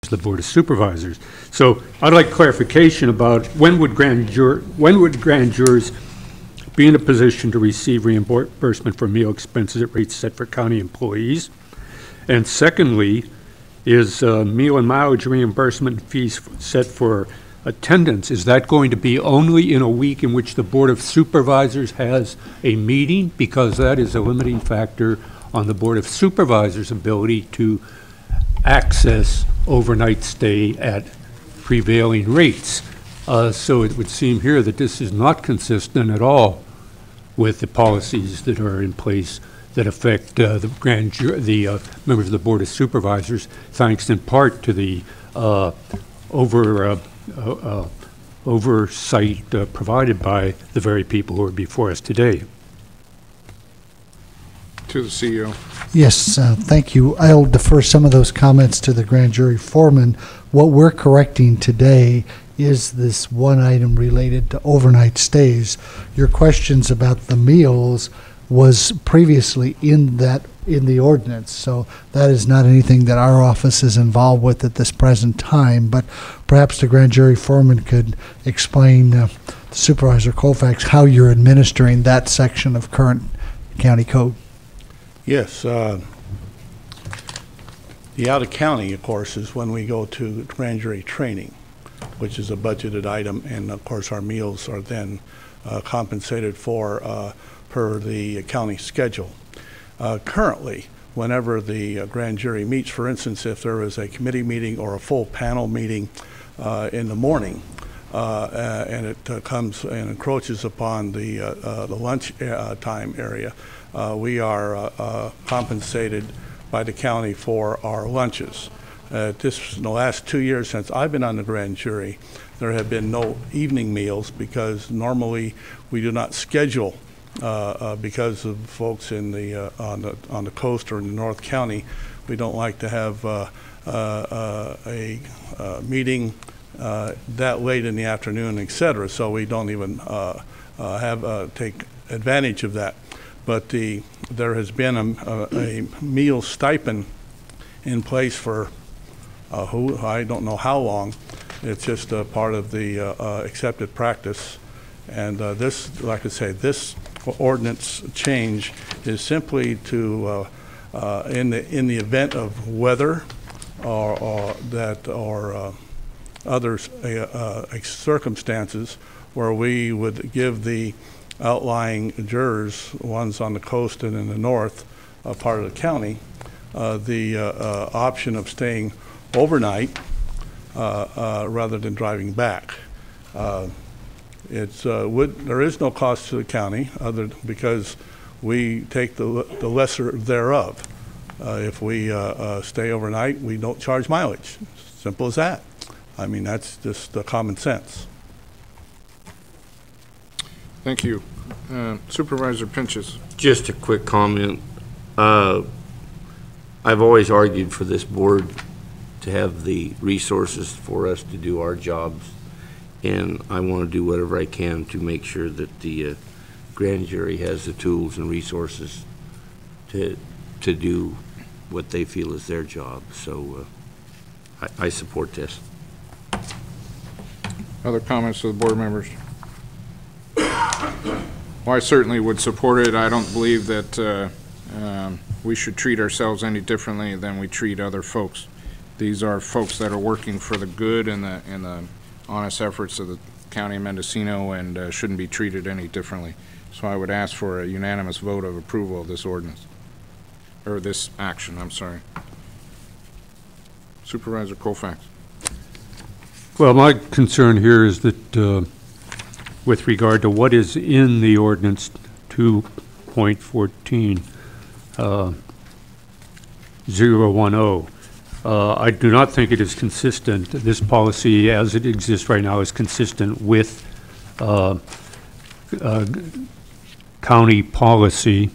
the Board of Supervisors. So I'd like clarification about when would grand jurors be in a position to receive reimbursement for meal expenses at rates set for county employees? And secondly, is meal and mileage reimbursement fees set for attendance, is that going to be only in a week in which the Board of Supervisors has a meeting? Because that is a limiting factor on the Board of Supervisors' ability to access overnight stay at prevailing rates. So it would seem here that this is not consistent at all with the policies that are in place that affect the members of the Board of Supervisors, thanks in part to the oversight provided by the very people who are before us today. To the CEO. Yes, thank you. I'll defer some of those comments to the grand jury foreman. What we're correcting today is this one item related to overnight stays. Your questions about the meals was previously in the ordinance, so that is not anything that our office is involved with at this present time, but perhaps the grand jury foreman could explain to Supervisor Colfax how you're administering that section of current county code. Yes, the out of county, of course, is when we go to grand jury training, which is a budgeted item, and of course our meals are then compensated for per the county schedule. Currently, whenever the grand jury meets, for instance, if there is a committee meeting or a full panel meeting in the morning, and it comes and encroaches upon the lunch time area, we are compensated by the county for our lunches. In the last 2 years since I've been on the grand jury, there have been no evening meals because normally we do not schedule because of folks in the on the coast or in the North County. We don't like to have a meeting that late in the afternoon, etc. So we don't even take advantage of that. But there has been a meal stipend in place for I don't know how long. It's just a part of the accepted practice. And this, like I say, this ordinance change is simply to, in the event of weather or other circumstances where we would give the outlying jurors, ones on the coast and in the north part of the county, the option of staying overnight rather than driving back. There is no cost to the county because we take the lesser thereof. If we stay overnight, we don't charge mileage. Simple as that. I mean, that's just common sense. Thank you. Supervisor Pinches. Just a quick comment. I've always argued for this board to have the resources for us to do our jobs, and I want to do whatever I can to make sure that the grand jury has the tools and resources to do what they feel is their job. So I support this. Other comments of the board members? Well, I certainly would support it. I don't believe that we should treat ourselves any differently than we treat other folks. These are folks that are working for the good and the honest efforts of the county of Mendocino and shouldn't be treated any differently. So I would ask for a unanimous vote of approval of this ordinance, or this action, I'm sorry. Supervisor Colfax. Well, my concern here is that with regard to what is in the ordinance 2.14 010, I do not think it is consistent. This policy as it exists right now is consistent with county policy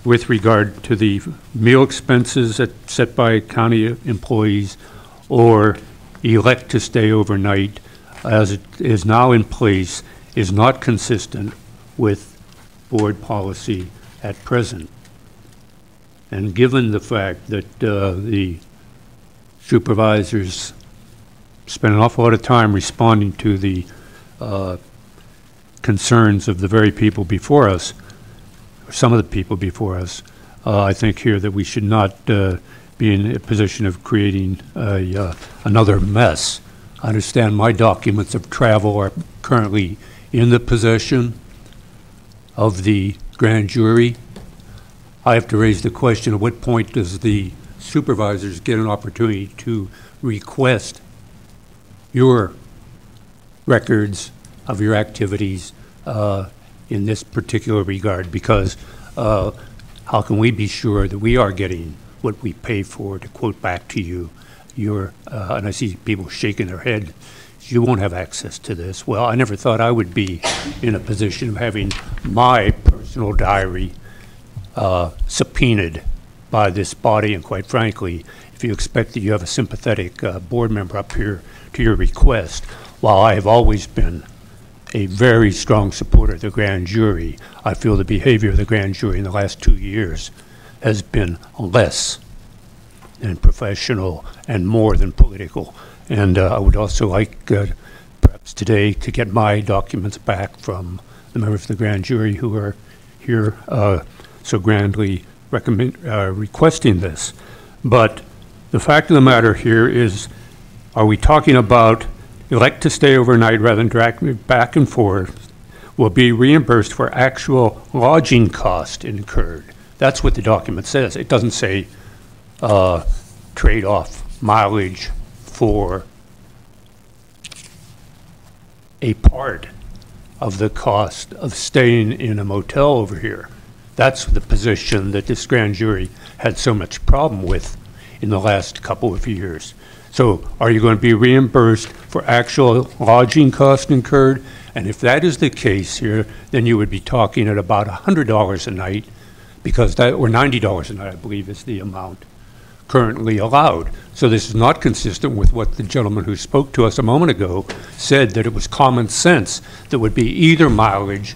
with regard to the meal expenses set by county employees or elect to stay overnight as it is now in place is not consistent with board policy at present. And given the fact that the supervisors spend an awful lot of time responding to the concerns of the very people before us, or some of the people before us. I think here that we should not be in a position of creating another mess. I understand my documents of travel are currently in the possession of the grand jury. I have to raise the question, at what point does the supervisors get an opportunity to request your records of your activities in this particular regard? Because how can we be sure that we are getting what we pay for? To quote back to you, and I see people shaking their head, you won't have access to this. Well, I never thought I would be in a position of having my personal diary subpoenaed by this body, and quite frankly, if you expect that you have a sympathetic board member up here to your request, while I have always been a very strong supporter of the grand jury, I feel the behavior of the grand jury in the last 2 years has been less than professional and more than political. And I would also like perhaps today to get my documents back from the members of the grand jury who are here so grandly requesting this. But the fact of the matter here is, are we talking about elect to stay overnight rather than drag me back and forth, will be reimbursed for actual lodging cost incurred? That's what the document says. It doesn't say trade off mileage for a part of the cost of staying in a motel over here. That's the position that this grand jury had so much problem with in the last couple of years. So are you going to be reimbursed for actual lodging costs incurred? And if that is the case here, then you would be talking at about $100 a night, because that, or $90 a night, I believe, is the amount currently allowed. So this is not consistent with what the gentleman who spoke to us a moment ago said, that it was common sense that would be either mileage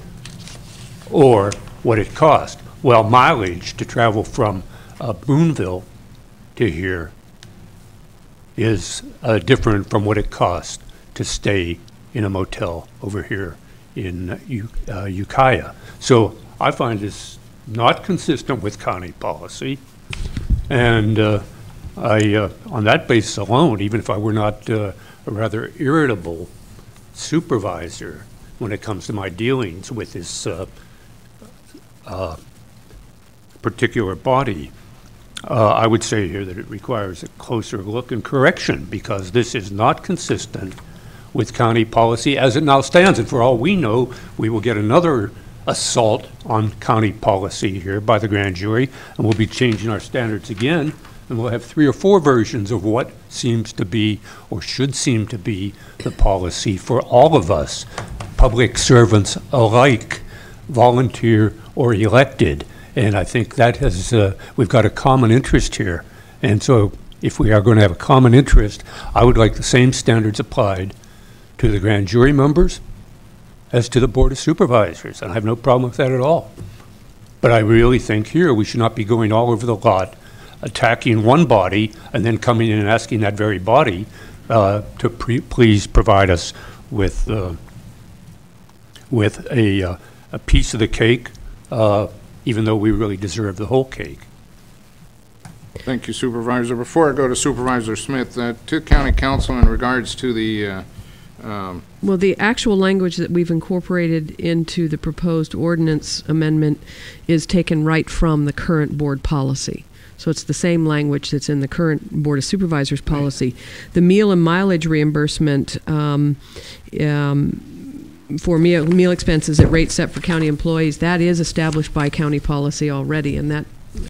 or what it cost. Well, mileage to travel from Boonville to here is different from what it costs to stay in a motel over here in Ukiah. So I find this not consistent with county policy. And on that basis alone, even if I were not a rather irritable supervisor when it comes to my dealings with this particular body, I would say here that it requires a closer look and correction, because this is not consistent with county policy as it now stands. And for all we know, we will get another assault on county policy here by the grand jury, and we'll be changing our standards again, and we'll have 3 or 4 versions of what seems to be, or should seem to be, the policy for all of us, public servants alike, volunteer or elected. And I think that has, we've got a common interest here. And so if we are going to have a common interest, I would like the same standards applied to the grand jury members as to the Board of Supervisors, and I have no problem with that at all. But I really think here we should not be going all over the lot, attacking one body, and then coming in and asking that very body to please provide us with a piece of the cake, even though we really deserve the whole cake. Thank you, Supervisor. Before I go to Supervisor Smith, to County Council in regards to the well, the actual language that we've incorporated into the proposed ordinance amendment is taken right from the current board policy. So it's the same language that's in the current Board of Supervisors policy. Right. The meal and mileage reimbursement for meal expenses at rates set for county employees, that is established by county policy already, and that